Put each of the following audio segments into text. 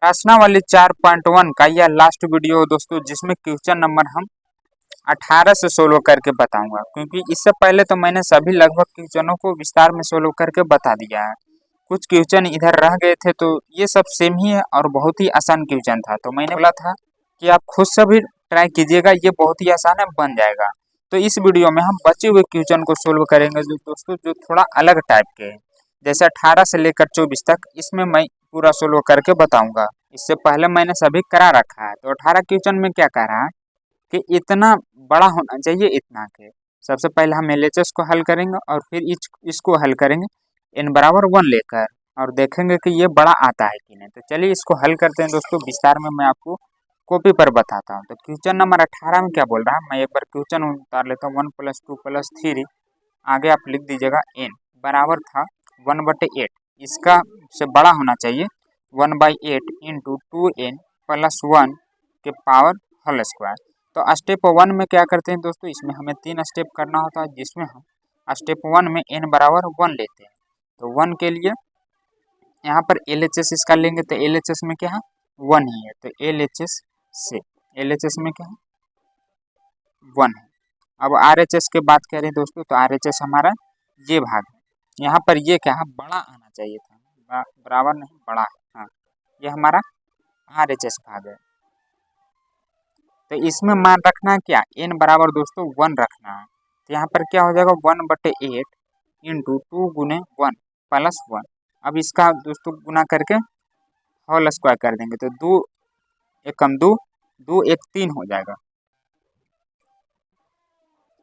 प्रश्नावली 4.1 का यह लास्ट वीडियो हो दोस्तों, जिसमें क्वेश्चन नंबर हम 18 से सोल्व करके बताऊंगा, क्योंकि इससे पहले तो मैंने सभी लगभग क्वेश्चनों को विस्तार में सोल्व करके बता दिया है। कुछ क्वेश्चन इधर रह गए थे, तो ये सब सेम ही है और बहुत ही आसान क्वेश्चन था। तो मैंने बोला था कि आप खुद से भी ट्राई कीजिएगा, ये बहुत ही आसान है, बन जाएगा। तो इस वीडियो में हम बचे हुए क्वेश्चन को सोल्व करेंगे जो दोस्तों जो थोड़ा अलग टाइप के हैं, जैसे 18 से लेकर 24 तक। इसमें मैं पूरा सोल्व करके बताऊंगा। इससे पहले मैंने सभी करा रखा है। तो 18 क्वेश्चन में क्या कह रहा है कि इतना बड़ा होना चाहिए इतना के। सबसे पहले हम LHS को हल करेंगे और फिर इसको हल करेंगे n बराबर 1 लेकर, और देखेंगे कि ये बड़ा आता है कि नहीं। तो चलिए इसको हल करते हैं दोस्तों, विस्तार में मैं आपको कॉपी पर बताता हूँ। तो क्वेश्चन नंबर 18 में क्या बोल रहा है, मैं एक बार क्वेश्चन उतार लेता हूँ। 1 + 2 + 3, आगे आप लिख दीजिएगा n बराबर था 1/8। इसका से बड़ा होना चाहिए 1/8 × 2n + 1 के पावर होल स्क्वायर। तो स्टेप 1 में क्या करते हैं दोस्तों, इसमें हमें 3 स्टेप करना होता है, जिसमें हम स्टेप 1 में n बराबर 1 लेते हैं। तो 1 के लिए यहाँ पर LHS इसका लेंगे, तो LHS में क्या है 1 ही है। तो LHS में क्या है 1 है। अब RHS के बात करें दोस्तों, तो RHS हमारा ये भाग है। यहाँ पर ये क्या है, बड़ा आना चाहिए था, बराबर नहीं बड़ा है। हाँ, ये हमारा RHS भाग है। तो इसमें मान रखना है क्या, n बराबर दोस्तों 1 रखना है। तो यहाँ पर क्या हो जाएगा 1/8 × 2 × 1 + 1। अब इसका दोस्तों गुना करके होल स्क्वायर कर देंगे, तो 2 एकम 2, 2 एक 3 हो जाएगा,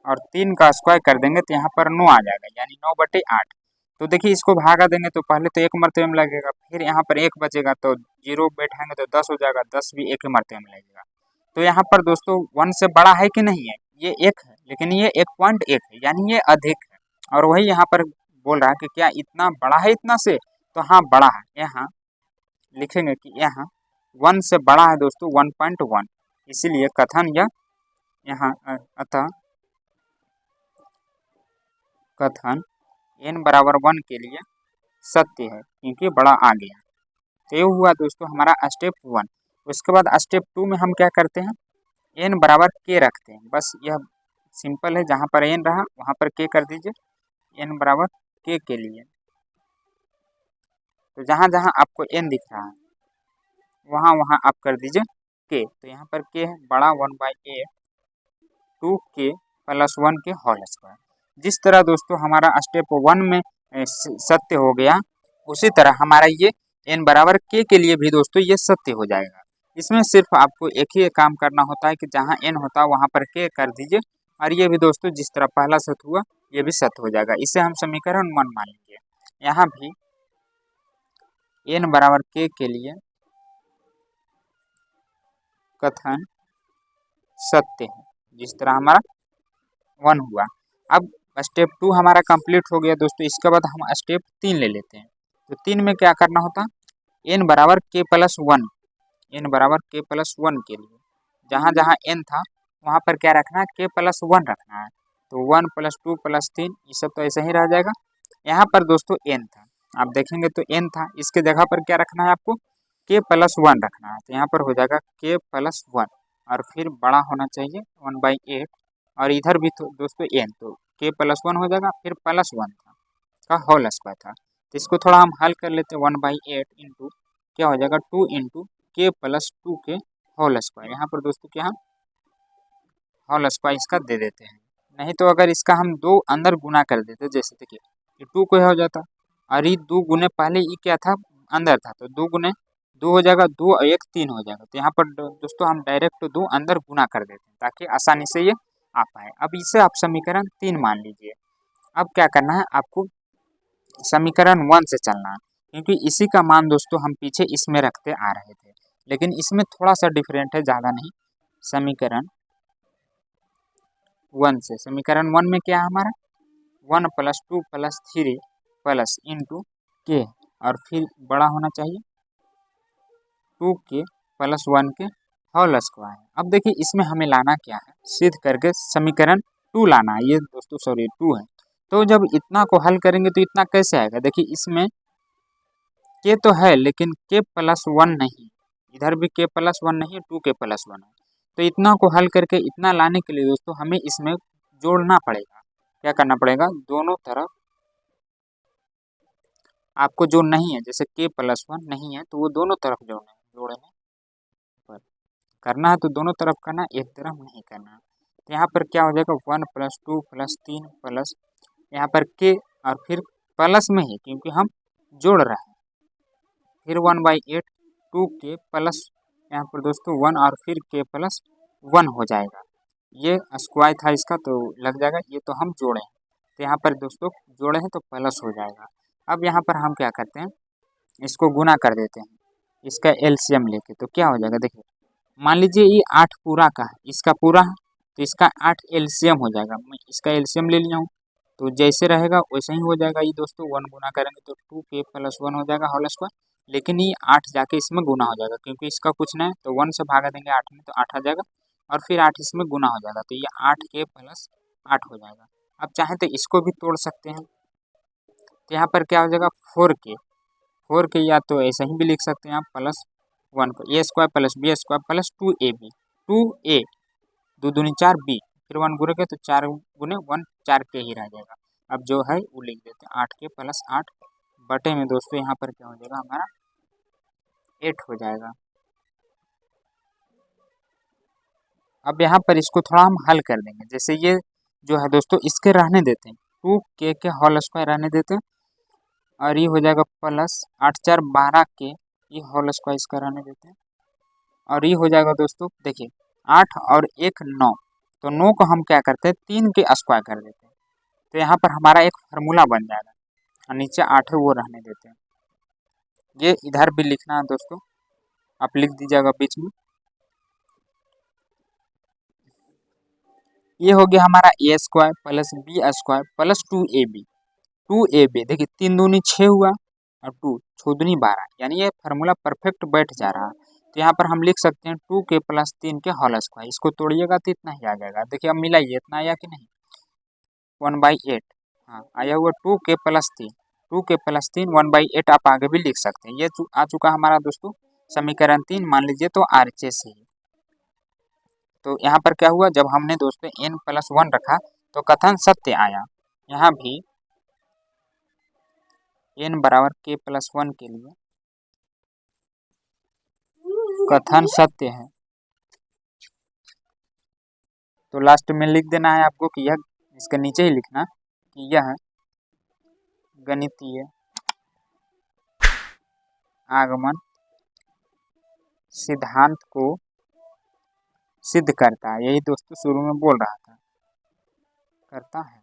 और 3 का स्क्वायर कर देंगे तो यहाँ पर 9 आ जाएगा, यानी 9/8। तो देखिए इसको भागा देंगे तो पहले तो एक मरतबे में लगेगा, फिर यहाँ पर 1 बचेगा तो 0 बैठाएंगे तो 10 हो जाएगा, 10 भी एक मरतबे में लगेगा। तो यहाँ पर दोस्तों 1 से बड़ा है कि नहीं है, ये 1 है, लेकिन ये 1.1 है, यानी ये अधिक है। और वही यहाँ पर बोल रहा है कि क्या इतना बड़ा है इतना से, तो हाँ बड़ा है। यहाँ लिखेंगे कि यहाँ 1 से बड़ा है दोस्तों 1.1, इसीलिए कथन या यहाँ अतः कथन n बराबर 1 के लिए सत्य है, क्योंकि बड़ा आ गया। तो ये हुआ दोस्तों हमारा स्टेप 1। उसके बाद स्टेप 2 में हम क्या करते हैं, n बराबर k रखते हैं। बस यह सिंपल है, जहाँ पर n रहा वहाँ पर k कर दीजिए, n बराबर k के लिए। तो जहाँ जहाँ आपको n दिख रहा है वहाँ वहाँ आप कर दीजिए k। तो यहाँ पर k है बड़ा 1/8 2k + 1 के होल स्क्वायर। जिस तरह दोस्तों हमारा स्टेप 1 में सत्य हो गया, उसी तरह हमारा ये n बराबर k के लिए भी दोस्तों ये सत्य हो जाएगा। इसमें सिर्फ आपको एक ही काम करना होता है कि जहाँ n होता है वहाँ पर k कर दीजिए, और ये भी दोस्तों जिस तरह पहला सत्य हुआ ये भी सत्य हो जाएगा। इसे हम समीकरण 1 मान लीजिए। यहाँ भी n बराबर k के लिए कथन सत्य है, जिस तरह हमारा 1 हुआ। अब स्टेप 2 हमारा कंप्लीट हो गया दोस्तों। इसके बाद हम स्टेप 3 ले लेते हैं। तो 3 में क्या करना होता है, n बराबर k + 1, n बराबर k + 1 के लिए जहाँ जहाँ n था वहाँ पर क्या रखना है, k + 1 रखना है। तो 1 + 2 + 3 ये सब तो ऐसे ही रह जाएगा। यहाँ पर दोस्तों n था, आप देखेंगे तो n था, इसके जगह पर क्या रखना है आपको, k + 1 रखना है। तो यहाँ पर हो जाएगा k + 1, और फिर बड़ा होना चाहिए 1/8, और इधर भी तो दोस्तों n, तो k + 1 हो जाएगा, फिर +1 था का होल स्क्वायर था। तो इसको थोड़ा हम हल कर लेते हैं। 1/8 × क्या हो जाएगा 2 × k + 2 के होल स्क्वायर। यहाँ पर दोस्तों क्या हम होल स्क्वायर इसका दे देते हैं। नहीं तो अगर इसका हम 2 अंदर गुना कर देते, जैसे देखिए ये 2 को हो जाता, और ये 2 गुने पहले ये क्या था अंदर था, तो 2 गुने 2 हो जाएगा, 2 और 1 3 हो जाएगा। तो यहाँ पर दोस्तों हम डायरेक्ट 2 अंदर गुना कर देते हैं ताकि आसानी से ये आ पाए। अब इसे आप समीकरण 3 मान लीजिए। अब क्या करना है आपको, समीकरण 1 से चलना है, क्योंकि इसी का मान दोस्तों हम पीछे इसमें रखते आ रहे थे, लेकिन इसमें थोड़ा सा डिफरेंट है, ज़्यादा नहीं। समीकरण 1 से, समीकरण 1 में क्या है हमारा 1 + 2 + 3 प्लस इंटू k, और फिर बड़ा होना चाहिए 2k + 1 के होल स्क्वायर। अब देखिए इसमें हमें लाना क्या है, सिद्ध करके समीकरण 2 लाना है। ये दोस्तों सॉरी 2 है। तो जब इतना को हल करेंगे तो इतना कैसे आएगा, देखिए इसमें k तो है लेकिन k + 1 नहीं, इधर भी k प्लस वन नहीं है, 2k+1 है। तो इतना को हल करके इतना लाने के लिए दोस्तों हमें इसमें जोड़ना पड़ेगा। क्या करना पड़ेगा, दोनों तरफ आपको जो नहीं है, जैसे k+1 नहीं है तो वो दोनों तरफ जोड़ने पर करना है, तो दोनों तरफ करना, एक तरफ नहीं करना। तो यहाँ पर क्या हो जाएगा, 1 + 2 + 3 प्लस यहाँ पर k और फिर प्लस में ही क्योंकि हम जोड़ रहे हैं, फिर 1/8 2k प्लस यहाँ पर दोस्तों 1 और फिर k+1 हो जाएगा। ये स्क्वायर था इसका तो लग जाएगा, ये तो हम जोड़े हैं, तो यहाँ पर दोस्तों जोड़े हैं तो प्लस हो जाएगा। अब यहाँ पर हम क्या करते हैं, इसको गुना कर देते हैं इसका एलसीएम लेके, तो क्या हो जाएगा, देखिए मान लीजिए ये 8 पूरा का है, इसका पूरा है तो इसका 8 एलसीएम हो जाएगा। मैं इसका एलसीएम ले लिया हूँ, तो जैसे रहेगा वैसे ही हो जाएगा। ये दोस्तों 1 गुना करेंगे तो 2k+1 हो जाएगा होल स्क्वायर, लेकिन ये 8 जाके इसमें गुना हो जाएगा क्योंकि इसका कुछ नहीं है, तो 1 से भागा देंगे 8 में तो 8 आ जाएगा और फिर 8 इसमें गुना हो जाएगा, तो ये 8k+8 हो जाएगा। अब चाहे तो इसको भी तोड़ सकते हैं, तो यहाँ पर क्या हो जाएगा 4k या तो ऐसे ही भी लिख सकते हैं आप +1 को a² + b² + 2ab 2a 2 दूनी 4 b फिर 1 गुनेंगे तो 4 गुने 1 4k ही रह जाएगा। अब जो है वो लिख देते हैं 8k+8 बटे में दोस्तों यहाँ पर क्या हो जाएगा हमारा 8 हो जाएगा। अब यहाँ पर इसको थोड़ा हम हल कर देंगे, जैसे ये जो है दोस्तों इसके रहने देते हैं 2k के होल स्क्वायर रहने देते हैं और ये हो जाएगा +8 4 12k ये होल स्क्वायर इसका रहने देते हैं और ये हो जाएगा दोस्तों, देखिए 8 और 1 9, तो 9 को हम क्या करते हैं 3 के स्क्वायर कर देते हैं, तो यहाँ पर हमारा एक फार्मूला बन जाएगा और नीचे 8 वो रहने देते हैं। ये इधर भी लिखना है दोस्तों, आप लिख दीजिएगा बीच में। ये हो गया हमारा a² + b² + 2ab देखिए 3 दूनी 6 हुआ और 2 6 दूनी 12, यानी ये फार्मूला परफेक्ट बैठ जा रहा है। तो यहाँ पर हम लिख सकते हैं 2k + 3 के होल स्क्वायर, इसको तोड़िएगा तो इतना ही आ जाएगा। देखिए अब मिलाइए, इतना आया कि नहीं 1/8, हाँ आया हुआ 2k + 3 1/8 आप आगे भी लिख सकते हैं। ये आ चुका हमारा दोस्तों समीकरण 3, मान लीजिए तो RHS ही। तो यहाँ पर क्या हुआ, जब हमने दोस्तों n+1 रखा तो कथन सत्य आया। यहाँ भी n = k+1 के लिए कथन सत्य है, तो लास्ट में लिख देना है आपको कि यह, इसके नीचे ही लिखना कि यह गणितीय आगमन सिद्धांत को सिद्ध करता है। यही दोस्तों शुरू में बोल रहा था, करता है।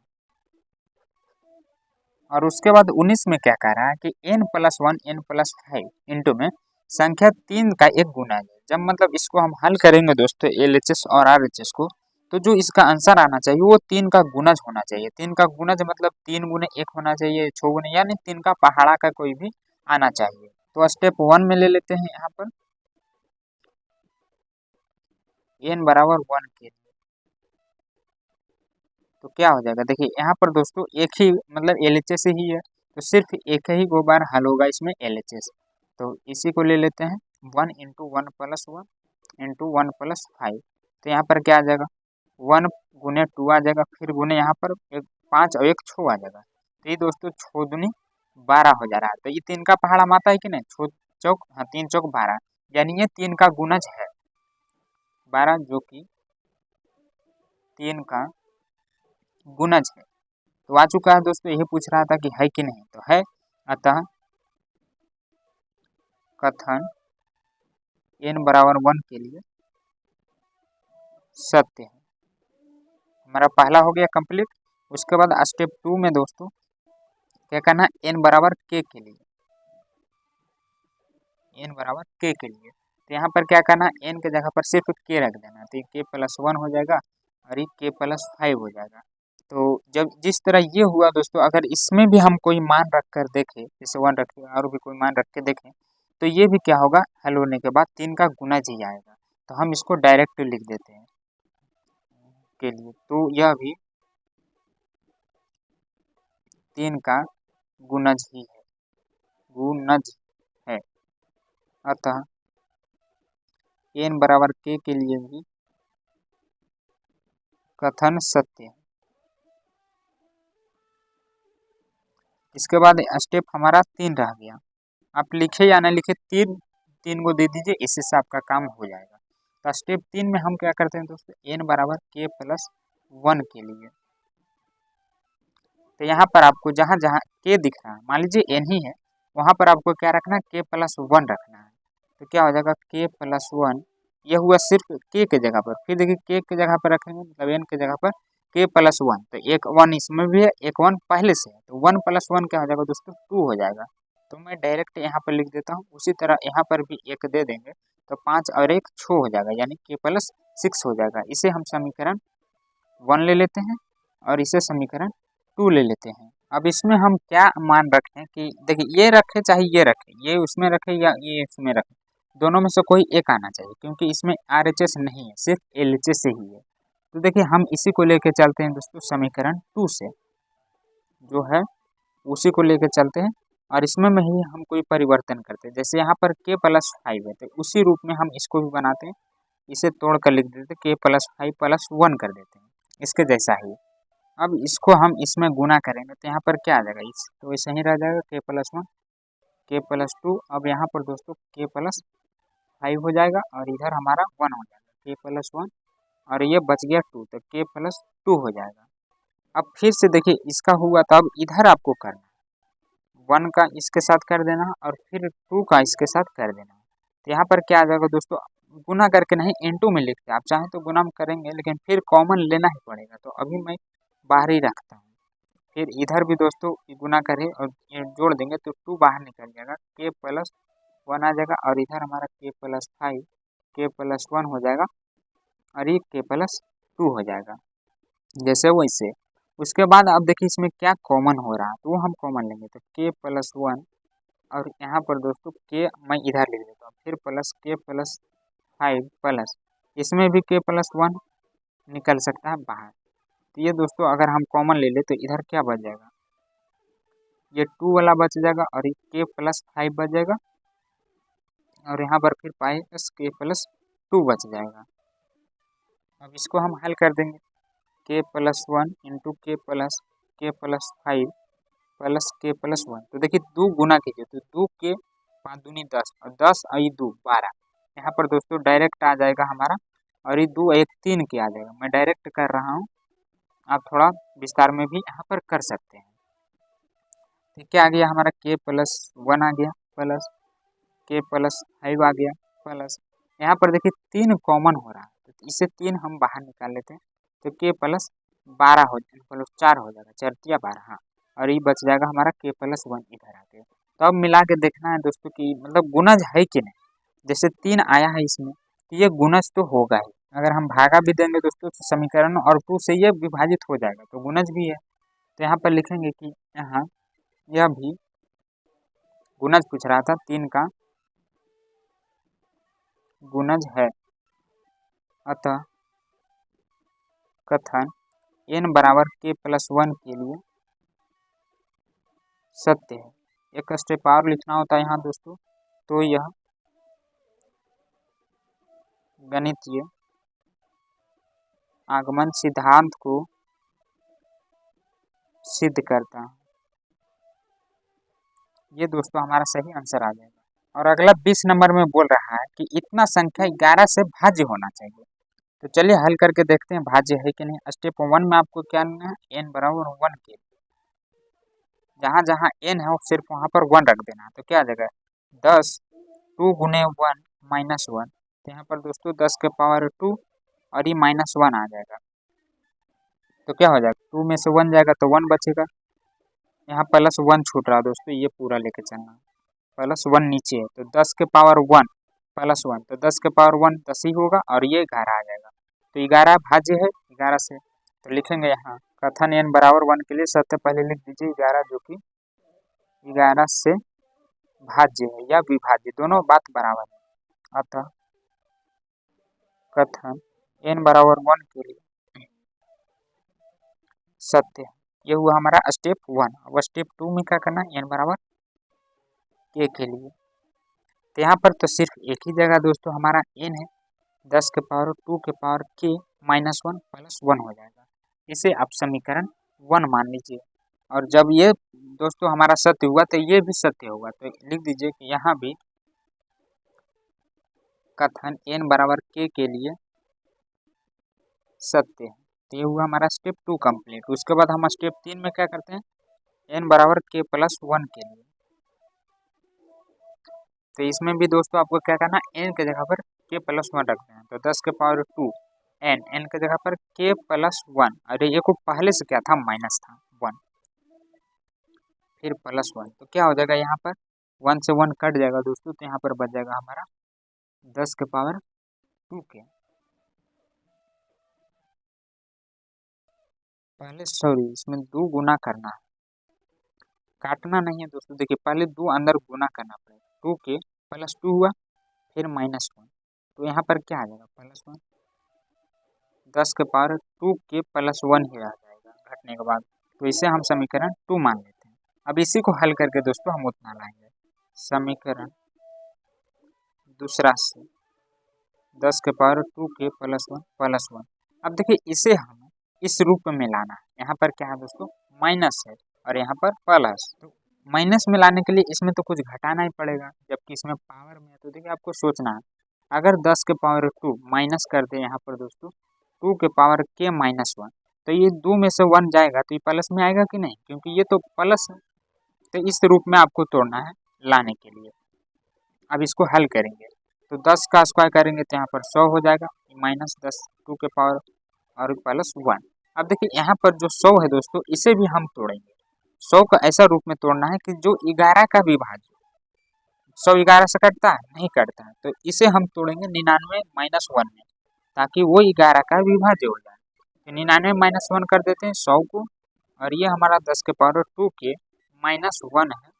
और उसके बाद 19 में क्या कह रहा है कि n+1 n+5 इंटू में संख्या 3 का एक गुना है। जब मतलब इसको हम हल करेंगे दोस्तों LHS और RHS को, तो जो इसका आंसर आना चाहिए वो 3 का गुणज होना चाहिए। 3 का गुणज मतलब 3 गुने 1 होना चाहिए, 6 गुने, यानी 3 का पहाड़ा का कोई भी आना चाहिए। तो स्टेप 1 में ले लेते हैं यहाँ पर n = 1 के, तो क्या हो जाएगा, देखिए यहाँ पर दोस्तों एक ही मतलब LHS ही है, तो सिर्फ एक ही गो बार हल होगा इसमें LHS, तो इसी को ले लेते हैं 1 × 1 + 1 × 1 + 5, तो यहाँ पर क्या आ जाएगा 1 गुने 2 आ जाएगा, फिर गुने यहाँ पर 5 और 1 6 आ जाएगा, तो ये दोस्तों 6 दूनी 12 हो जा रहा है। तो ये 3 का पहाड़ा माता है कि नहीं, 6 चौक, हाँ 3 चौक 12, यानी ये 3 का गुणज है 12, जो कि 3 का गुणज है। तो आ चुका है दोस्तों, यही पूछ रहा था कि है कि नहीं, तो है। अतः कथन n = 1 के लिए सत्य है। हमारा पहला हो गया कंप्लीट। उसके बाद स्टेप 2 में दोस्तों क्या करना है, n = k के लिए, n = k के लिए, तो यहाँ पर क्या करना है, n के जगह पर सिर्फ k रख देना, तो ये k+1 हो जाएगा और ये k+5 हो जाएगा। तो जब जिस तरह ये हुआ दोस्तों, अगर इसमें भी हम कोई मान रख कर देखें, जैसे 1 रखे और भी कोई मान रख के देखें, तो ये भी क्या होगा, हल होने के बाद 3 का गुणज ही आएगा, तो हम इसको डायरेक्ट लिख देते हैं के लिए, तो यह भी 3 का गुणज ही है, गुणज है। अतः n बराबर k के लिए भी कथन सत्य है। इसके बाद स्टेप हमारा 3 रह गया। आप लिखे या न लिखे तीन को दे दीजिए, इससे से आपका काम हो जाएगा। तो स्टेप 3 में हम क्या करते हैं दोस्तों, n बराबर k प्लस 1 के लिए। तो यहाँ पर आपको जहाँ जहाँ k दिख रहा है, मान लीजिए n ही है, वहाँ पर आपको क्या रखना है, k प्लस 1 रखना है। तो क्या हो जाएगा, k प्लस 1, यह हुआ सिर्फ k के जगह पर। फिर देखिए k के जगह पर रखेंगे, मतलब n के जगह पर k प्लस 1, तो एक 1 इसमें भी है, एक 1 पहले से है, तो 1 प्लस 1 क्या हो जाएगा दोस्तों, 2 हो जाएगा। तो मैं डायरेक्ट यहाँ पर लिख देता हूँ। उसी तरह यहाँ पर भी एक दे देंगे, तो 5 और 1 6 हो जाएगा, यानी k प्लस 6 हो जाएगा। इसे हम समीकरण 1 ले लेते हैं और इसे समीकरण 2 ले लेते हैं। अब इसमें हम क्या मान रखें कि देखिए, ये रखें चाहे ये रखें, ये उसमें रखें या ये इसमें रखें, दोनों में से कोई एक आना चाहिए, क्योंकि इसमें RHS नहीं है, सिर्फ LHS ही है। तो देखिए, हम इसी को लेके चलते हैं दोस्तों समीकरण 2 से, जो है उसी को लेके चलते हैं और इसमें में ही हम कोई परिवर्तन करते हैं। जैसे यहाँ पर k प्लस 5 है, तो उसी रूप में हम इसको भी बनाते हैं, इसे तोड़ कर लिख देते हैं, k प्लस 5 प्लस 1 कर देते हैं, इसके जैसा ही। अब इसको हम इसमें गुना करेंगे, तो यहाँ पर क्या आ जाएगा, इस तो वैसे ही रह जाएगा k प्लस 1, k प्लस 2। अब यहाँ पर दोस्तों k प्लस 5 हो जाएगा और इधर हमारा 1 हो जाएगा, k प्लस 1, और ये बच गया 2, तो k प्लस 2 हो जाएगा। अब फिर से देखिए, इसका हुआ, तो अब इधर आपको करना है, 1 का इसके साथ कर देना और फिर 2 का इसके साथ कर देना। तो यहाँ पर क्या आ जाएगा दोस्तों, गुना करके नहीं इनटू में लिखते, आप चाहें तो गुना में करेंगे, लेकिन फिर कॉमन लेना ही पड़ेगा। तो अभी मैं बाहर ही रखता हूँ। फिर इधर भी दोस्तों गुना करें और जोड़ देंगे, तो 2 बाहर निकल जाएगा, k प्लस 1 आ जाएगा, और इधर हमारा k प्लस 5, k प्लस 1 हो जाएगा, और ये k प्लस 2 हो जाएगा, जैसे वैसे। उसके बाद अब देखिए इसमें क्या कॉमन हो रहा है, तो वो हम कॉमन लेंगे, तो k प्लस 1, और यहाँ पर दोस्तों k मैं इधर लिख देता हूँ, फिर प्लस k प्लस 5 प्लस, इसमें भी k प्लस 1 निकल सकता है बाहर। तो ये दोस्तों अगर हम कॉमन ले ले, तो इधर क्या बच जाएगा, ये 2 वाला बच जाएगा, और ये k प्लस 5 बच जाएगा, और यहाँ पर फिर पाएस k प्लस 2 बच जाएगा। अब इसको हम हल कर देंगे, k plus 1 into k plus 5 plus k plus 1। तो देखिए 2 गुना कीजिए, तो 2 के 5 दूनी 10, और 10 और ये 2 12। यहाँ पर दोस्तों डायरेक्ट आ जाएगा हमारा, और ये 2 1 3 के आ जाएगा। मैं डायरेक्ट कर रहा हूँ, आप थोड़ा विस्तार में भी यहाँ पर कर सकते हैं। तो क्या आ गया हमारा, k प्लस 1 आ गया, प्लस k प्लस 5 आ गया, प्लस यहाँ पर देखिए 3 कॉमन हो रहा है, तो इसे 3 हम बाहर निकाल लेते हैं, तो k प्लस 12 हो जाएगा, प्लस 4 हो जाएगा, 4 या 12, हाँ, और ये बच जाएगा हमारा k प्लस 1 इधर आ गया। तो अब मिला के देखना है दोस्तों कि मतलब गुणज है कि नहीं। जैसे 3 आया है इसमें, तो ये गुणज तो होगा ही। अगर हम भागा भी देंगे दोस्तों तो समीकरण और 2 से ये विभाजित हो जाएगा, तो गुणज भी है। तो यहाँ पर लिखेंगे कि यहाँ यह भी गुणज पूछ रहा था, 3 का गुणज है, अतः कथन n बराबर k प्लस 1 के लिए सत्य है। एक स्टेप और लिखना होता है यहाँ दोस्तों, तो यह गणितीय आगमन सिद्धांत को सिद्ध करता है। ये दोस्तों हमारा सही आंसर आ जाएगा। और अगला 20 नंबर में बोल रहा है कि इतना संख्या 11 से भाज्य होना चाहिए। तो चलिए हल करके देखते हैं भाज्य है कि नहीं। स्टेप 1 में आपको क्या लेना है, n बराबर 1 के, जहाँ जहाँ n है सिर्फ वहाँ पर 1 रख देना है। तो क्या आ जाएगा, 10 2 गुने 1 माइनस 1। तो यहाँ पर दोस्तों 10 के पावर 2 और ये माइनस 1 आ जाएगा, तो क्या हो जाएगा, 2 में से 1 जाएगा तो 1 बचेगा। यहाँ प्लस 1 छूट रहा है दोस्तों, ये पूरा लेके चलना है, प्लस 1 नीचे है, तो 10 के पावर 1 प्लस 1, तो 10 के पावर 1 10 ही होगा, और ये 11 आ जाएगा। तो 11 भाज्य है 11 से, तो लिखेंगे यहाँ कथन n बराबर 1 के लिए सत्य पहले लिख दीजिए 11, जो कि 11 से भाज्य है या विभाज्य, दोनों बात बराबर है। अतः कथन n बराबर 1 के लिए सत्य है। ये हुआ हमारा स्टेप 1। अब स्टेप 2 में क्या करना है, n बराबर k के लिए। तो यहाँ पर तो सिर्फ एक ही जगह दोस्तों हमारा n है, 10 के पावर 2 के पावर k -1 प्लस 1 हो जाएगा। इसे आप समीकरण 1 मान लीजिए। और जब ये दोस्तों हमारा सत्य हुआ तो ये भी सत्य होगा, तो लिख दीजिए कि यहाँ भी कथन n बराबर k के लिए सत्य है। तो ये हुआ हमारा स्टेप 2 कंप्लीट। उसके बाद हम स्टेप 3 में क्या करते हैं, n बराबर k प्लस 1 के लिए। तो इसमें भी दोस्तों आपको क्या करना है, n के जगह पर k प्लस 1 रखते हैं। तो 10 के पावर 2 n के जगह पर k प्लस 1, अरे ये को पहले से क्या था, माइनस था 1, फिर प्लस 1, तो क्या हो जाएगा यहाँ पर 1 से 1 कट जाएगा दोस्तों, तो यहाँ पर बच जाएगा हमारा 10 के पावर 2 के। पहले सॉरी इसमें 2 गुना करना है, काटना नहीं है दोस्तों। देखिए पहले 2 अंदर गुना करना पड़ेगा, 2 के प्लस 2 हुआ, फिर -1, तो यहाँ पर क्या आ जाएगा प्लस 1, 10 के पावर 2 के प्लस 1 ही रह जाएगा घटने के बाद। तो इसे हम समीकरण 2 मान लेते हैं। अब इसी को हल करके दोस्तों हम उतना लाएंगे, समीकरण दूसरा से 10 के पावर 2 के प्लस 1। अब देखिए इसे हमें इस रूप में लाना है। यहाँ पर क्या है दोस्तों, माइनस है और यहाँ पर प्लस, तो माइनस में लाने के लिए इसमें तो कुछ घटाना ही पड़ेगा, जबकि इसमें पावर में है। तो देखिए आपको सोचना है, अगर 10 के पावर 2 माइनस कर दे यहाँ पर दोस्तों 2 के पावर के -1, तो ये 2 में से 1 जाएगा तो ये प्लस में आएगा कि नहीं, क्योंकि ये तो प्लस है। तो इस रूप में आपको तोड़ना है लाने के लिए। अब इसको हल करेंगे तो 10 का स्क्वायर करेंगे तो यहाँ पर 100 हो जाएगा, -10 2 के पावर और प्लस 1। अब देखिए यहाँ पर जो 100 है दोस्तों, इसे भी हम तोड़ेंगे। 100 का ऐसा रूप में तोड़ना है कि जो 11 का विभाज्य, 100 11 से कटता है, नहीं कटता है, तो इसे हम तोड़ेंगे 99 -1 में, ताकि वो 11 का विभाज्य हो जाए। तो 99 -1 कर देते हैं 100 को, और ये हमारा 10 के पावर 2 के -1 है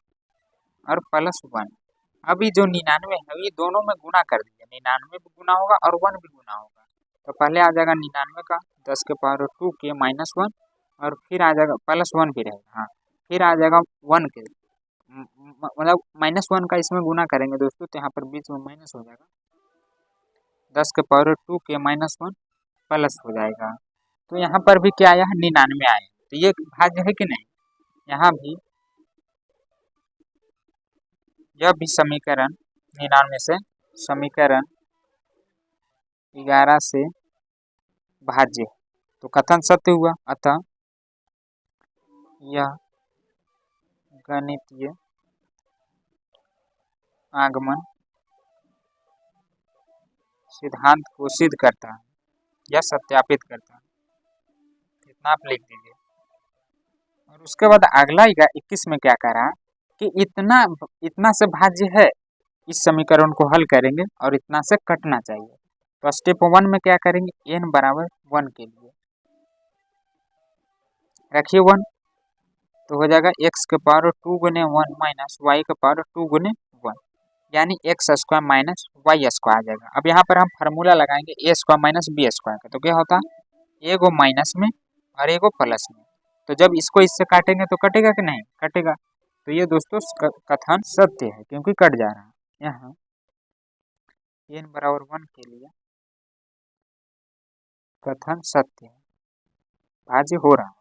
और प्लस 1। अभी जो 99 है ये दोनों में गुना कर दीजिए, 99 भी गुना होगा और 1 भी गुना होगा। तो पहले आ जाएगा 99 का 10 के पावर 2 के -1, और फिर आ जाएगा प्लस 1 भी रहेगा, हाँ, फिर आ जाएगा 1 के मतलब -1 का इसमें गुना करेंगे दोस्तों, तो यहाँ पर बीच में माइनस हो जाएगा, 10 के पावर 2 के -1 प्लस हो जाएगा। तो यहाँ पर भी क्या आया है, 99 आया, तो ये भाज्य है कि नहीं। यहाँ भी यह भी समीकरण 99 से समीकरण 11 से भाज्य, तो कथन सत्य हुआ। अतः यह गणितीय आगमन सिद्धांत को सिद्ध करता है या सत्यापित करता है, इतना आप लिख दीजिए। और उसके बाद अगला 21 में क्या कह रहा है कि इतना से भाज्य है, इस समीकरण को हल करेंगे और इतना से कटना चाहिए। तो स्टेप 1 में क्या करेंगे, n बराबर 1 के लिए रखिए 1, तो हो जाएगा x के पावर 2 गुने 1 माइनस y के पावर 2 गुने 1, यानी x square minus Y square आ जाएगा। अब यहाँ पर हम फार्मूला लगाएंगे a square minus B square का, तो क्या होता है, एगो माइनस में और एगो प्लस में। तो जब इसको इससे काटेंगे तो कटेगा कि नहीं, कटेगा। तो ये दोस्तों कथन सत्य है क्योंकि कट जा रहा है। यहाँ n बराबर 1 के लिए कथन सत्य है, भाज्य हो रहा है।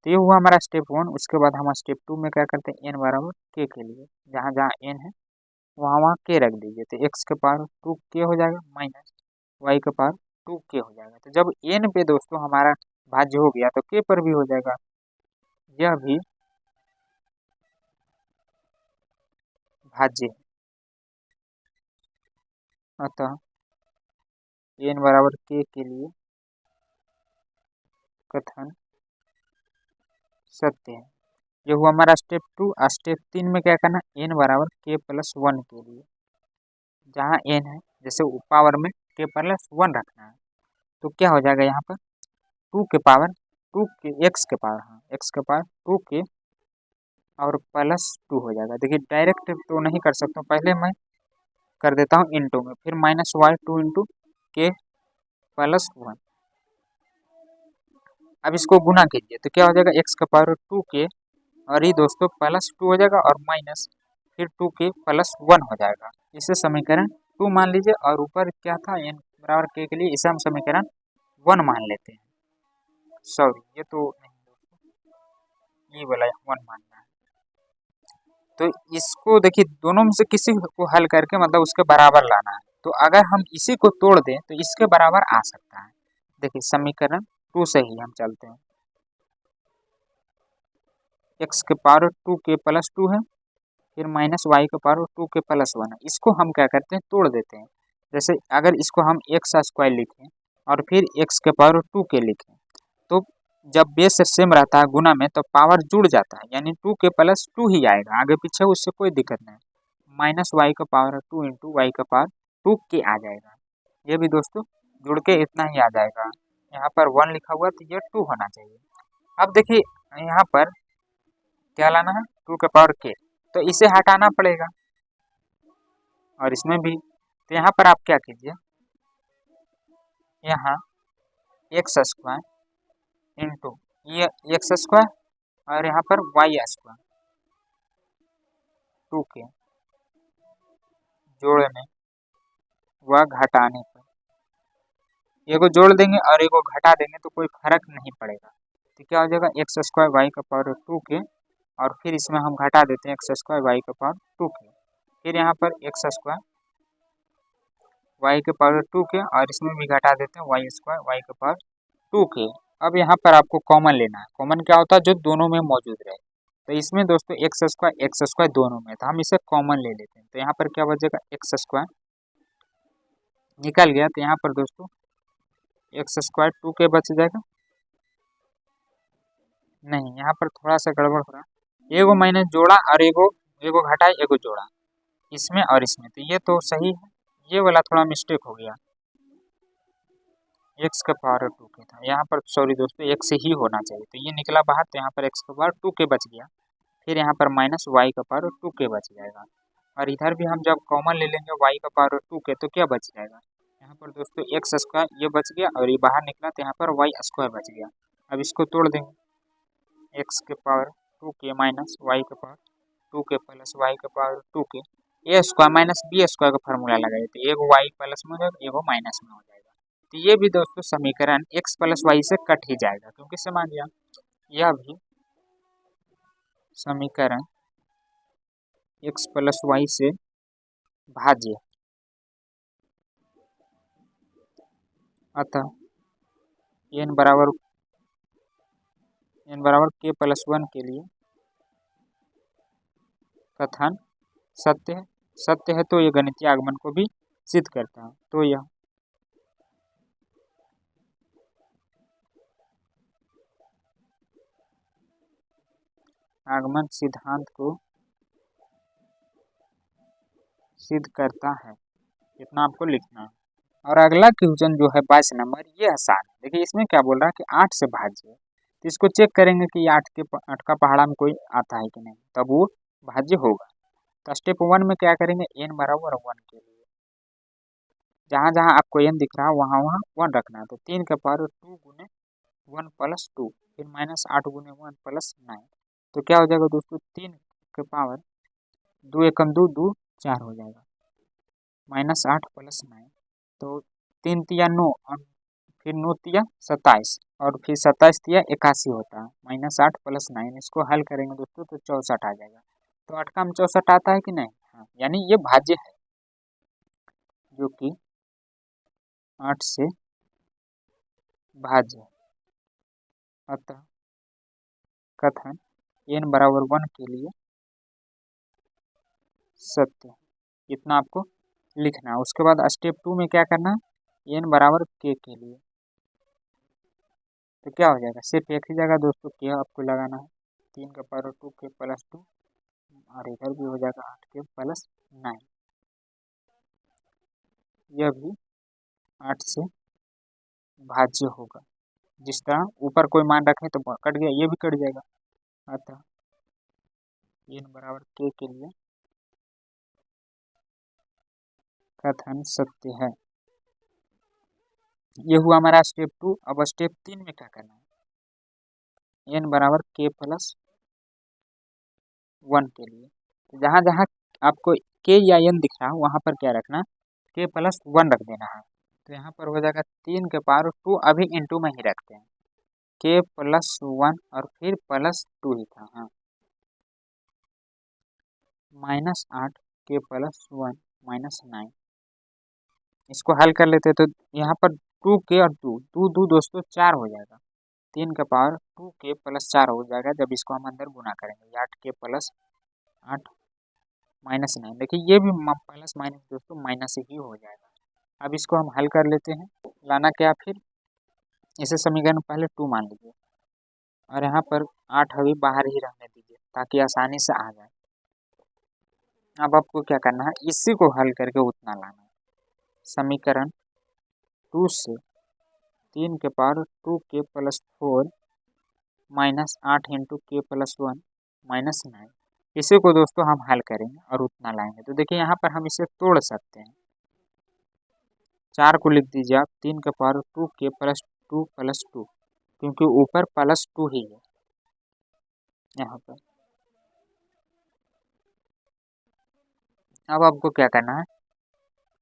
तो ये हुआ हमारा स्टेप 1। उसके बाद हम स्टेप 2 में क्या करते हैं, n बराबर k के लिए जहाँ जहाँ n है वहाँ k रख दीजिए, तो x के पावर 2 k हो जाएगा माइनस y के पावर 2 k हो जाएगा। तो जब n पे दोस्तों हमारा भाज्य हो गया तो k पर भी हो जाएगा, यह भी भाज्य है। अतः n बराबर k के लिए कथन सत्य है। ये हुआ हमारा स्टेप 2। स्टेप 3 में क्या करना, n बराबर k प्लस 1 के लिए जहाँ n है जैसे पावर में k प्लस 1 रखना है, तो क्या हो जाएगा यहाँ पर 2 के पावर 2 के x के पावर, हाँ x के पावर 2 के और प्लस 2 हो जाएगा। देखिए डायरेक्ट तो नहीं कर सकता हूँ, पहले मैं कर देता हूँ इंटू में, फिर माइनस वाई 2 इंटू के प्लस 1। अब इसको गुना कीजिए तो क्या हो जाएगा, x का पावर 2 के और ये दोस्तों प्लस 2 हो जाएगा और माइनस फिर 2 के प्लस 1 हो जाएगा। इसे समीकरण 2 मान लीजिए। और ऊपर क्या था, n बराबर के लिए इसे हम समीकरण 1 मान लेते हैं। सॉरी ये तो नहीं, ये वाला 1 मानना है। तो इसको देखिए दोनों में से किसी को हल करके मतलब उसके बराबर लाना है। तो अगर हम इसी को तोड़ दें तो इसके बराबर आ सकता है। देखिए समीकरण 2 से ही हम चलते हैं। x के पावर 2k प्लस 2 है, फिर माइनस वाई का पावर 2k प्लस 1 है। इसको हम क्या करते हैं, तोड़ देते हैं। जैसे अगर इसको हम एक्स स्क्वायर लिखें और फिर x के पावर 2k लिखें, तो जब बेस सेम रहता है गुना में तो पावर जुड़ जाता है, यानी 2k प्लस 2 ही आएगा, आगे पीछे उससे कोई दिक्कत नहीं। माइनस वाई का पावर 2 इंटू वाई का पावर 2k आ जाएगा। ये भी दोस्तों जुड़ के इतना ही आ जाएगा। यहाँ पर 1 लिखा हुआ तो ये 2 होना चाहिए। अब देखिए यहाँ पर क्या लाना है, 2 के पावर k, तो इसे हटाना पड़ेगा और इसमें भी। तो यहाँ पर आप क्या कीजिए, यहाँ एक्स स्क्वायर इंटू ये एक्स स्क्वायर और यहाँ पर वाई स्क्वायर 2k जोड़ने व घटाने पर, एगो जोड़ देंगे और एगो घटा देंगे तो कोई फर्क नहीं पड़ेगा। तो क्या हो जाएगा, एक्स स्क्वायर वाई का पावर 2k और फिर इसमें हम घटा देते हैं एक्स स्क्वायर वाई का पावर 2k, फिर यहाँ पर एक्स स्क्वायर वाई के पावर 2k और इसमें भी घटा देते हैं वाई स्क्वायर वाई का पावर 2k। अब यहाँ पर आपको कॉमन लेना है। कॉमन क्या होता है, जो दोनों में मौजूद रहे। तो इसमें दोस्तों एक्स स्क्वायर दोनों में, तो हम इसे कॉमन ले लेते हैं। तो यहाँ पर क्या बचेगा, एक्स स्क्वायर निकल गया, तो यहाँ पर दोस्तों एक्स स्क्वायर 2k बच जाएगा। नहीं, यहाँ पर थोड़ा सा गड़बड़ हो रहा है, एगो मैंने जोड़ा और एगो घटाई एगो जोड़ा इसमें और इसमें, तो ये तो सही है, ये वाला थोड़ा मिस्टेक हो गया। एक्स का पावर 2k था, यहाँ पर सॉरी दोस्तों एक्स ही होना चाहिए, तो ये निकला बाहर, तो यहाँ पर एक्स का पावर 2k बच गया। फिर यहाँ पर माइनस वाई का पावर 2k बच जाएगा, और इधर भी हम जब कॉमन ले लेंगे वाई का पावर 2k तो क्या बच जाएगा, यहाँ पर दोस्तों एक्स स्क्वायर ये बच गया और ये बाहर निकला, तो यहाँ पर वाई स्क्वायर बच गया। अब इसको तोड़ देंगे, एक्स के पावर 2k माइनस वाई का पावर 2k प्लस वाई का पावर 2k, ए स्क्वायर माइनस बी स्क्वायर का फार्मूला लगाए, तो एगो वाई प्लस में हो जाएगा एगो माइनस में हो जाएगा। तो ये भी दोस्तों समीकरण x प्लस वाई से कट ही जाएगा क्योंकि समान गया। यह भी समीकरण x प्लस वाई से भाज्य, अतः n बराबर k प्लस 1 के लिए कथन सत्य है तो यह गणितीय आगमन को भी सिद्ध करता है। तो यह आगमन सिद्धांत को सिद्ध करता है, इतना आपको लिखना है। और अगला क्वेश्चन जो है 22 नंबर, ये आसान है। देखिए इसमें क्या बोल रहा है कि 8 से भाज्य है, तो इसको चेक करेंगे कि 8 का पहाड़ा में कोई आता है कि नहीं, तब वो भाज्य होगा। तो स्टेप 1 में क्या करेंगे, n बराबर 1 के लिए जहाँ जहाँ आपको n दिख रहा है वहाँ वहाँ 1 रखना है। तो 3 का पावर 2 गुने 1 प्लस 2, फिर माइनस 8 गुने 1 प्लस 9, तो क्या हो जाएगा दोस्तों 3 के पावर 2 एकम 2 2 4 हो जाएगा, माइनस 8 प्लस 9, तो 3 तिया 9 और फिर 9 तिया 27 और फिर 27 तिया 81 होता है, माइनस 8 प्लस 9, इसको हल करेंगे दोस्तों तो 64 आ जाएगा। तो 8 का 64 आता है कि नहीं, हाँ, यानी ये भाज्य है जो कि 8 से भाज्य। अतः कथन n बराबर 1 के लिए सत्य, इतना आपको लिखना है। उसके बाद स्टेप 2 में क्या करना है, n बराबर k के लिए, तो क्या हो जाएगा, सिर्फ एक ही जगह दोस्तों k आपको लगाना है, 3 का पावर 2k प्लस 2 और इधर भी हो जाएगा 8k प्लस 9, यह भी 8 से भाज्य होगा। जिस तरह ऊपर कोई मान रखें तो कट गया, ये भी कट जाएगा। अतः n बराबर k के लिए कथन सत्य है। ये हुआ हमारा स्टेप 2। अब स्टेप 3 में क्या करना है, n बराबर k प्लस 1 के लिए, तो जहाँ जहाँ आपको k या n दिख रहा है वहाँ पर क्या रखना, k प्लस 1 रख देना है। तो यहाँ पर हो जाएगा 3 के पावर 2, अभी इंटू में ही रखते हैं, के प्लस 1 और फिर प्लस 2 ही था, हाँ, -8 के प्लस 1 -9। इसको हल कर लेते तो यहाँ पर 2 के और 2 2 2 दोस्तों 4 हो जाएगा, 3 का पावर 2 के प्लस 4 हो जाएगा जब इसको हम अंदर गुना करेंगे, 8 के प्लस 8 -9। देखिए ये भी प्लस माइनस दोस्तों माइनस ही हो जाएगा। अब इसको हम हल कर लेते हैं, लाना क्या, फिर इसे समीकरण पहले 2 मान लीजिए और यहाँ पर 8 अभी बाहर ही रहने दीजिए ताकि आसानी से आ जाए। अब आपको क्या करना है, इसी को हल करके उतना लाना है, समीकरण 2 से 3 के पावर 2 के प्लस 4 -8 इंटू के प्लस 1 -9, इसी को दोस्तों हम हल करेंगे और उतना लाएंगे। तो देखिए यहाँ पर हम इसे तोड़ सकते हैं, 4 को लिख दीजिए आप 3 के पावर 2 के प्लस 2 प्लस 2, क्योंकि ऊपर प्लस 2 ही है यहाँ पर। अब आपको क्या करना है,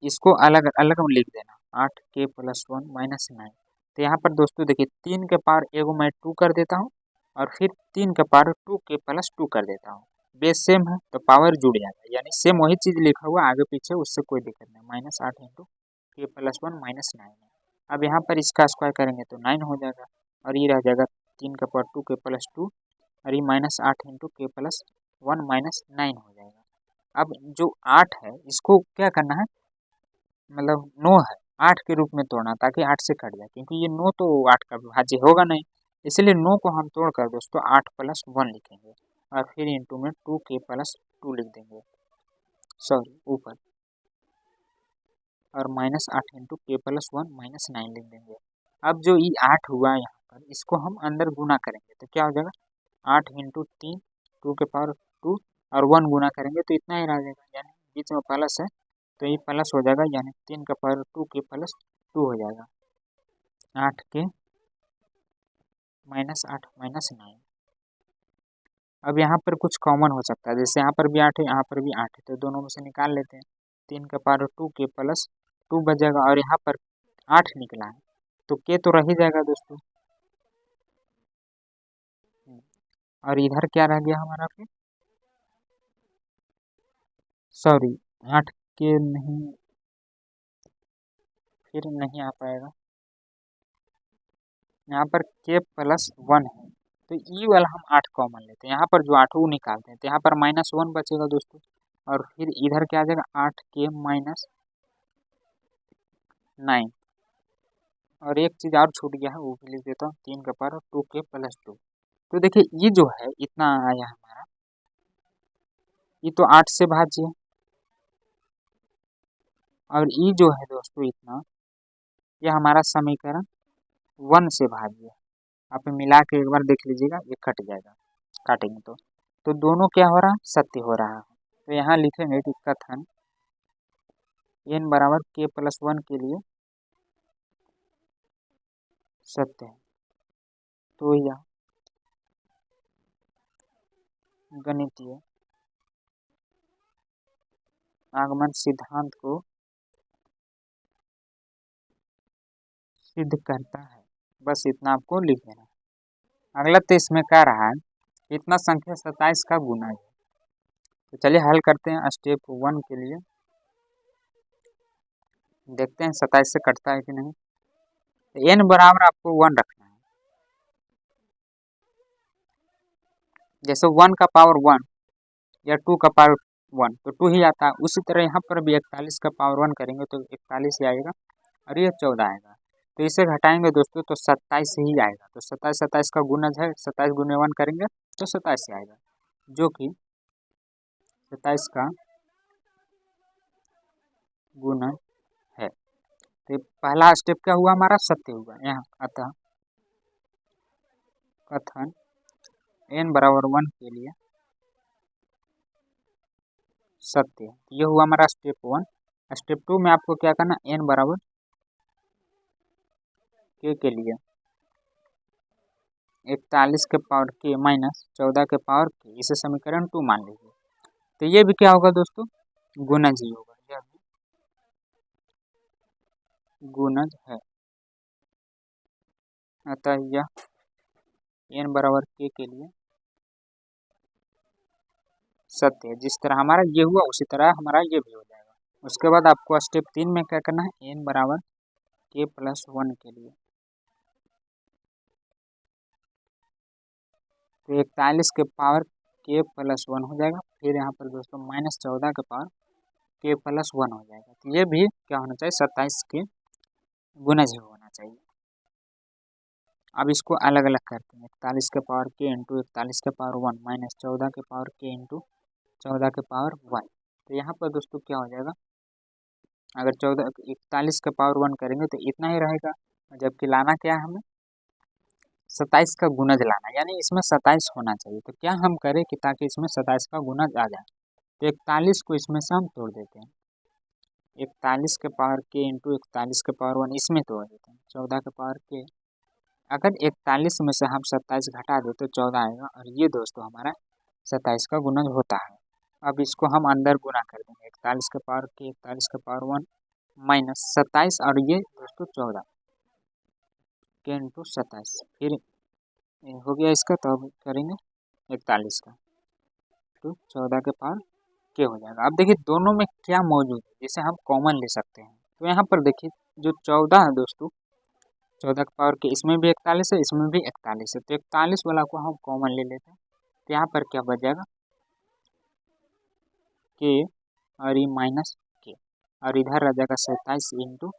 इसको अलग अलग लिख देना, 8 के प्लस 1 -9। तो यहाँ पर दोस्तों देखिए 3 के पावर एगो मैं 2 कर देता हूँ और फिर 3 के पावर 2 के प्लस 2 कर देता हूँ, बेस सेम है तो पावर जुड़ जाएगा, यानी सेम वही चीज़ लिखा हुआ आगे पीछे, उससे कोई दिक्कत नहीं। -8 इंटू के प्लस 1 -9 है। अब यहाँ पर इसका स्क्वायर करेंगे तो 9 हो जाएगा और ये रह जाएगा 3 के पावर 2 के प्लस 2 और ये -8 इंटू के प्लस 1 -9 हो जाएगा। अब जो 8 है इसको क्या करना है, मतलब 9 है 8 के रूप में तोड़ना ताकि 8 से कट जाए, क्योंकि ये 9 तो 8 का विभाज्य होगा नहीं, इसलिए 9 को हम तोड़कर दोस्तों 8 प्लस 1 लिखेंगे और फिर इंटू में 2 के प्लस 2 लिख देंगे, सॉरी ऊपर, और -8 इंटू के प्लस 1 -9 लिख देंगे। अब जो ये 8 हुआ यहाँ पर, इसको हम अंदर गुना करेंगे तो क्या हो जाएगा, 8 इंटू 3 2 के पावर 2 और 1 गुना करेंगे तो इतना ही रह जाएगा, यानी बीच में प्लस है तो ये प्लस हो जाएगा, यानी 3 का पावर 2 के प्लस 2 हो जाएगा, 8 के -8 -9। अब यहाँ पर कुछ कॉमन हो सकता है, जैसे यहाँ पर भी 8 है यहाँ पर भी 8 है, तो दोनों में से निकाल लेते हैं, 3 का पावर 2 के प्लस 2 बचेगा और यहाँ पर 8 निकला है तो के तो रह ही जाएगा दोस्तों, और इधर क्या रह गया हमारा, फिर सॉरी 8 के नहीं, फिर नहीं आ पाएगा, यहाँ पर के प्लस 1 है तो ई वाला हम 8 कॉमन लेते हैं, यहाँ पर जो 8 वो निकालते हैं तो यहाँ पर -1 बचेगा दोस्तों, और फिर इधर क्या आ जाएगा 8 के -9, और एक चीज़ और छूट गया है वो भी लिख देता हूँ, 3 का पावर 2 के प्लस 2। तो देखिए ये जो है इतना आया हमारा, ये तो 8 से भाज्य, और ये जो है दोस्तों इतना, ये हमारा समीकरण 1 से भाज्य है। आप मिला के एक बार देख लीजिएगा, ये कट जाएगा, काटेंगे तो दोनों क्या हो रहा है, सत्य हो रहा है। तो यहाँ लिखेंगे कि कथन n बराबर के प्लस 1 के लिए सत्य है। तो यह गणितीय आगमन सिद्धांत को सिद्ध करता है, बस इतना आपको लिख देना है। अगला तो इसमें क्या रहा है, इतना संख्या 27 का गुना है, तो चलिए हल करते हैं स्टेप 1 के लिए, देखते हैं 27 से कटता है कि नहीं। तो n बराबर आपको 1 रखना है, जैसे 1 का पावर 1 या 2 का पावर 1 तो 2 ही आता है, उसी तरह यहाँ पर भी 41 का पावर 1 करेंगे तो 41 ही आएगा और ये 14 आएगा, तो इसे घटाएंगे दोस्तों तो 27 ही आएगा। तो 27 27 का गुणज है, 27 गुने 1 करेंगे तो 27 से आएगा, जो कि 27 का गुणज है। तो पहला स्टेप क्या हुआ हमारा, सत्य हुआ यहाँ। अतः कथन n बराबर 1 के लिए सत्य, ये हुआ हमारा स्टेप 1। स्टेप 2 में आपको क्या करना, n बराबर के लिए 41 के पावर के माइनस 14 के पावर के, इसे समीकरण 2 मान लीजिए। तो ये भी क्या होगा दोस्तों, गुणज ही होगा, गुणज है। अतः यह n बराबर k के लिए सत्य है। जिस तरह हमारा ये हुआ उसी तरह हमारा ये भी हो जाएगा। उसके बाद आपको स्टेप 3 में क्या करना है, n बराबर k प्लस 1 के लिए तो 41 के पावर k प्लस 1 हो जाएगा। फिर यहाँ पर दोस्तों -14 के पावर k प्लस 1 हो जाएगा। तो ये भी क्या होना चाहिए, 27 के गुणज होना चाहिए। अब इसको अलग अलग करते हैं, 41 के पावर k इंटू 41 के पावर 1 माइनस 14 के पावर k इंटू 14 के पावर 1। तो यहाँ पर दोस्तों क्या हो जाएगा, अगर 41 के पावर 1 करेंगे तो इतना ही रहेगा, जबकि लाना क्या है हमें, 27 का गुणज लाना, यानी इसमें 27 होना चाहिए। तो क्या हम करें कि ताकि इसमें 27 का गुणज आ जाए, तो 41 को इसमें से हम तोड़ देते हैं। 41 के पावर k इंटू 41 के पावर 1 इसमें तोड़ देते हैं, 14 के पावर k। अगर 41 में से हम 27 घटा दे तो 14 आएगा, और ये दोस्तों हमारा 27 का गुणज होता है। अब इसको हम अंदर गुना कर देंगे, 41 के पावर k 41 के पावर 1 माइनस 27 और ये दोस्तों 14 k इंटू 27। फिर हो गया इसका, तो अब करेंगे 41 का तो 14 के पावर k हो जाएगा। अब देखिए दोनों में क्या मौजूद है, जिसे हम कॉमन ले सकते हैं। तो यहाँ पर देखिए जो 14 है दोस्तों, 14 के पावर के इसमें भी 41 है, इसमें भी 41 है, तो 41 वाला को हम कॉमन ले लेते हैं। तो यहाँ पर क्या बच जाएगा, k और ये माइनस k, और इधर रह जाएगा 27 इंटू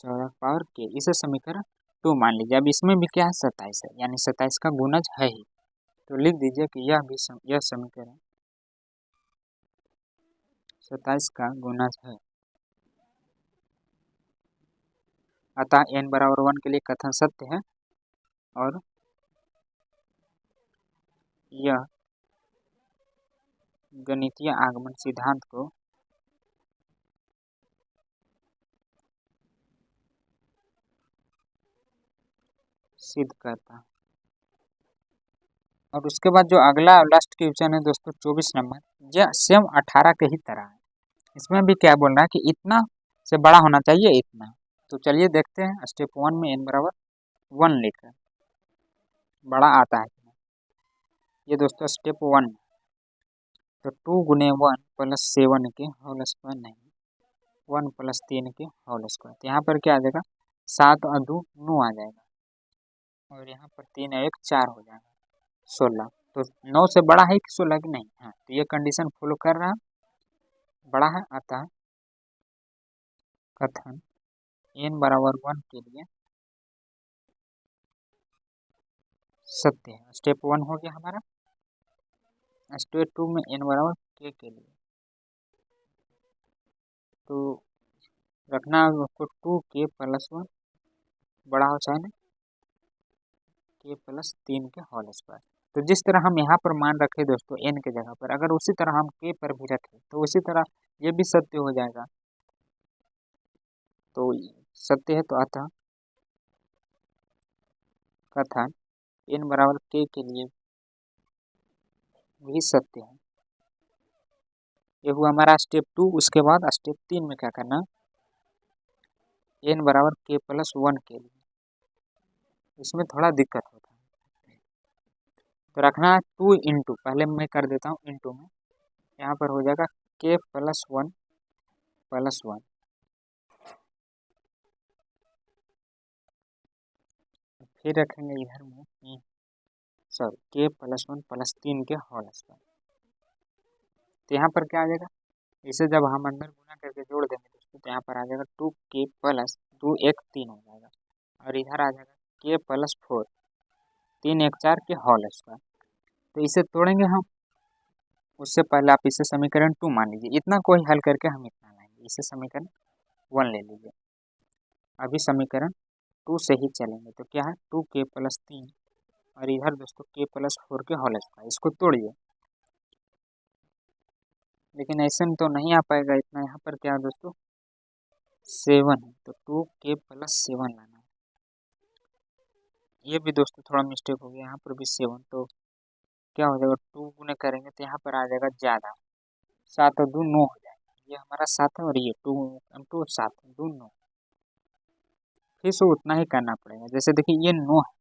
14 पावर k। इसे समीकरण 2 मान लीजिए। अब इसमें भी क्या है, 27 है, यानी 27 का गुणज है ही। तो लिख दीजिए कि यह समीकरण 27 का गुणज है। अतः n बराबर 1 के लिए कथन सत्य है, और यह गणितीय आगमन सिद्धांत को सिद्ध करता है। और उसके बाद जो अगला लास्ट क्वेश्चन है दोस्तों 24 नंबर, यह सेम 18 के ही तरह है। इसमें भी क्या बोल रहा है कि इतना से बड़ा होना चाहिए इतना। तो चलिए देखते हैं, स्टेप 1 में n बराबर 1 लेकर बड़ा आता है। ये दोस्तों स्टेप 1, तो 2 गुने 1 प्लस 7 के होल स्क्वायर, नहीं 1 प्लस 3 के होल स्क्वायर। तो यहाँ पर क्या आ जाएगा, 7 और 2 9 आ जाएगा, और यहाँ पर 3 और 1 4 हो जाएगा 16। तो 9 से बड़ा है कि 16 की नहीं, हाँ तो ये कंडीशन फॉलो कर रहा है, बड़ा है। अतः कथन n बराबर 1 के लिए सत्य है। स्टेप 1 हो गया हमारा। स्टेप 2 में n बराबर k के लिए तो रखना उसको 2k प्लस 1 बड़ा हो चाहे ना k प्लस 3 के होल स्क्वायर। तो जिस तरह हम यहाँ पर मान रखे दोस्तों n के जगह पर, अगर उसी तरह हम k पर भी रखें तो उसी तरह ये भी सत्य हो जाएगा। तो सत्य है, तो अतः कथन n बराबर k के लिए भी सत्य है। ये हुआ हमारा स्टेप 2। उसके बाद स्टेप 3 में क्या करना, n बराबर k प्लस 1 के लिए, इसमें थोड़ा दिक्कत होता है। तो रखना 2 इंटू, पहले मैं कर देता हूँ इंटू में, यहाँ पर हो जाएगा k प्लस 1 प्लस 1, फिर रखेंगे इधर में सॉरी k प्लस 1 प्लस 3 के होल स्क्वायर। तो यहाँ पर क्या आ जाएगा, इसे जब हम अंदर गुना करके जोड़ देंगे दोस्तों तो यहाँ पर आ जाएगा 2k प्लस 2 1 3 हो जाएगा, और इधर आ जाएगा k प्लस 4 3 1 4 के होल स्क्वायर। तो इसे तोड़ेंगे हम, उससे पहले आप इसे समीकरण 2 मान लीजिए। इतना कोई हल करके हम इतना लाएंगे, इसे समीकरण 1 ले लीजिए। अभी समीकरण 2 से ही चलेंगे। तो क्या है 2k प्लस 3 और इधर दोस्तों k प्लस 4 के होल स्क्वायर, इसको तोड़िए। लेकिन ऐसे में तो नहीं आ पाएगा इतना, यहाँ पर क्या है दोस्तों 7 है, तो 2k प्लस 7 लाना है। ये भी दोस्तों थोड़ा मिस्टेक हो गया, यहाँ पर भी 7, तो क्या हो जाएगा 2 गुने करेंगे तो यहाँ पर आ जाएगा ज़्यादा, 7 और 2 9 हो जाएगा। ये हमारा 7 है और ये 2 2 7 2 9, फिर से उतना ही करना पड़ेगा। जैसे देखिए ये 9 है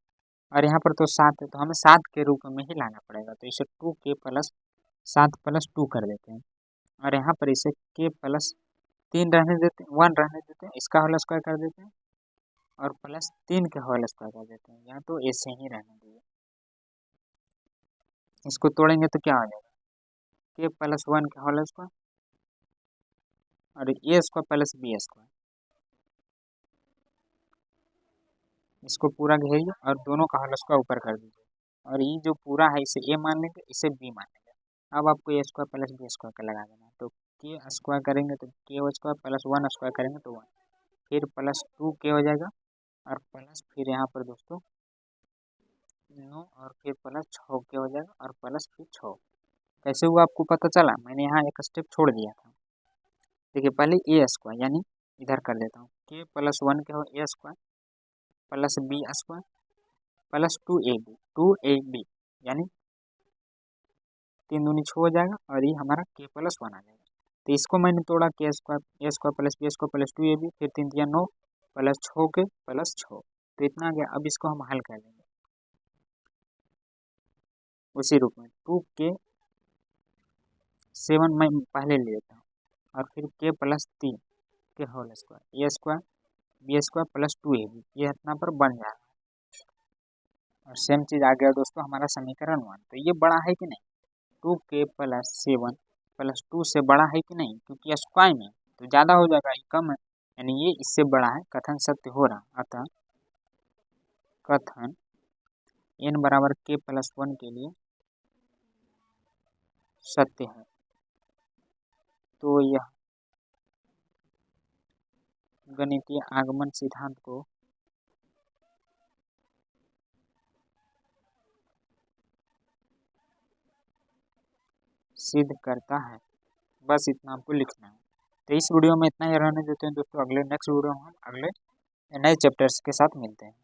और यहाँ पर तो 7 है, तो हमें 7 के रूप में ही लाना पड़ेगा। तो इसे 2k प्लस 7 प्लस 2 कर देते हैं और यहाँ पर इसे k प्लस 3 रहने देते हैं, 1 रहने देते हैं, इसका होल स्क्वायर कर देते हैं और प्लस 3 का होल स्क्वायर कर देते हैं। यहाँ तो ऐसे ही रहने दीजिए, इसको तोड़ेंगे तो क्या हो जाएगा, k प्लस 1 का होल स्क्वायर और a square plus b square. इसको पूरा घेरिए और दोनों का होल स्क्वायर ऊपर कर दीजिए और ये जो पूरा है इसे a मान लेंगे, इसे b मान लेंगे। अब आपको a square plus b square का लगा देना है। तो k स्क्वायर करेंगे तो k स्क्वायर प्लस 1 स्क्वायर करेंगे तो 1, फिर प्लस 2k हो जाएगा और प्लस फिर यहाँ पर दोस्तों 9 और फिर प्लस 6k हो जाएगा और प्लस फिर 6। कैसे हुआ आपको पता चला, मैंने यहाँ एक स्टेप छोड़ दिया था। देखिए पहले a स्क्वायर यानी इधर कर देता हूँ, k प्लस 1 के हो a square plus b square plus 2ab यानी 3 दूनी 6 हो जाएगा और ये हमारा k प्लस 1 आ जाएगा। तो इसको मैंने तोड़ा, k square a square plus b square plus 2ab फिर 3 दिया 9 प्लस 6k प्लस 6, तो इतना आ गया। अब इसको हम हल कर लेंगे उसी रूप में, 2k 7 मैं पहले ले लेता हूँ और फिर k प्लस 3 के whole square a square b square plus 2ab, ये इतना पर बन जाएगा। और सेम चीज़ आ गया दोस्तों हमारा समीकरण 1। तो ये बड़ा है कि नहीं, 2k प्लस 7 प्लस 2 से बड़ा है कि नहीं, क्योंकि स्क्वायर में तो ज़्यादा हो जाएगा, ये कम है, यानी ये इससे बड़ा है। कथन सत्य हो रहा, अतः कथन n बराबर k प्लस 1 के लिए सत्य है। तो यह गणितीय आगमन सिद्धांत को सिद्ध करता है। बस इतना आपको लिखना है। तो इस वीडियो में इतना ही रहने देते हैं दोस्तों, अगले नेक्स्ट वीडियो में हम अगले नए चैप्टर्स के साथ मिलते हैं।